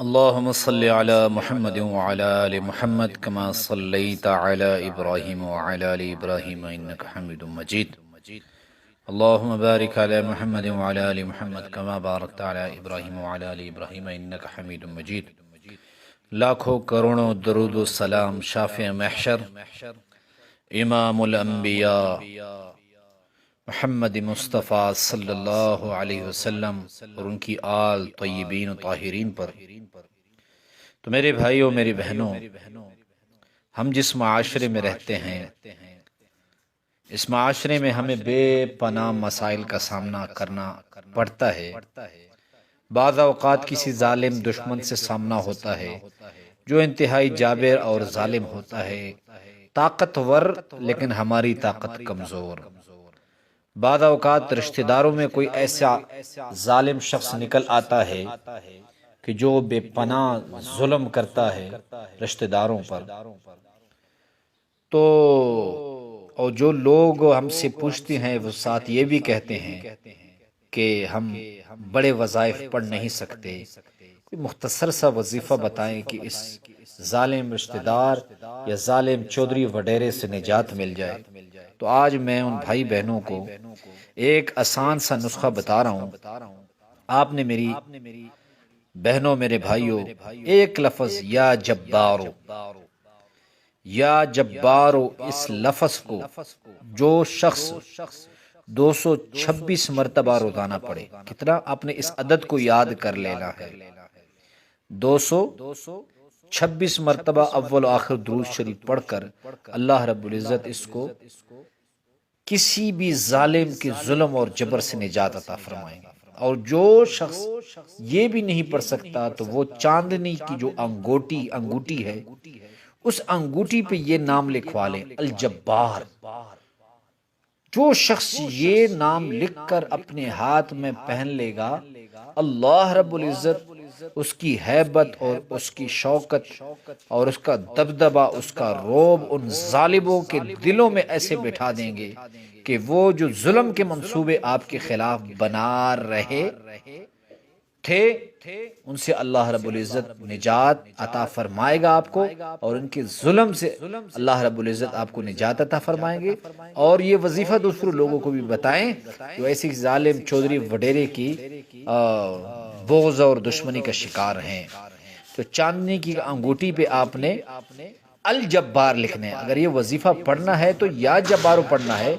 اللهم صل على محمد وعلى آل محمد كما صليت على إبراهيم وعلى آل إبراهيم إنك حميد مجيد. اللهم بارك على محمد وعلى آل محمد كما باركت على إبراهيم وعلى آل إبراهيم إنك حميد مجيد. لاکھوں کروڑوں درود و سلام شافع محشر امام الانبیاء محمد مصطفیٰ صلی اللہ علیہ وسلم اور ان کی آل طیبین و طاہرین پر. تو میرے بھائیوں، میری بہنوں، ہم جس معاشرے میں رہتے ہیں اس معاشرے میں ہمیں بے پناہ مسائل کا سامنا کرنا پڑتا ہے. بعض اوقات کسی ظالم دشمن سے سامنا ہوتا ہے جو انتہائی جابر اور ظالم ہوتا ہے، طاقتور لیکن ہماری طاقت کمزور. بعض اوقات رشتہ داروں میں کوئی ایسا ظالم شخص نکل آتا ہے کہ جو بے پناہ ظلم کرتا ہے رشتہ داروں پر. تو اور جو لوگ ہم سے پوچھتے ہیں وہ ساتھ یہ بھی کہتے ہیں کہ ہم بڑے وظائف پڑھ نہیں سکتے، کوئی مختصر سا وظیفہ بتائیں کہ اس ظالم رشتہ دار یا ظالم چودھری وڈیرے سے نجات مل جائے. تو آج میں ان بھائی بہنوں کو ایک آسان سا نسخہ بتا رہا ہوں. آپ نے میری بہنوں، میرے بھائیوں، ایک لفظ یا جبارو، یا جبارو، اس لفظ کو جو شخص 226 مرتبہ روزانہ پڑھے. کتنا؟ آپ نے اس عدد کو یاد کر لینا ہے. 226 مرتبہ اول و آخر درود شریف پڑھ کر اللہ رب العزت اس کو کسی بھی ظالم کے ظلم اور جبر سے نجات عطا فرمائیں گے. اور جو شخص یہ بھی نہیں پڑھ سکتا تو وہ چاندنی کی جو انگوٹی ہے اس انگوٹی پہ یہ نام لکھوا لیں، الجبار. جو شخص یہ نام لکھ کر اپنے ہاتھ میں پہن لے گا، اللہ رب العزت اس کی ہیبت اور اس کی شوکت اور اس کا دبدبہ، اس کا رعب ان ظالموں کے دلوں میں ایسے بٹھا دیں گے کہ وہ جو ظلم کے منصوبے آپ کے خلاف بنا رہے تھے ان سے اللہ رب العزت نجات عطا فرمائے گا آپ کو، اور ان کے ظلم سے اللہ رب العزت آپ کو نجات عطا فرمائیں گے. اور یہ وظیفہ دوسروں لوگوں کو بھی بتائیں جو ایسی ظالم چودھری وڈیرے کی بغض اور دشمنی کا شکار ہیں. تو چاندنی کی انگوٹی پہ آپ نے الجبار لکھنا ہے. اگر یہ وظیفہ پڑھنا ہے تو یا جبارو پڑھنا ہے،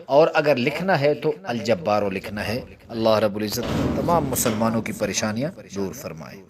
اور اگر لکھنا ہے تو الجبارو لکھنا ہے. اللہ رب العزت تمام مسلمانوں کی پریشانیاں دور فرمائے.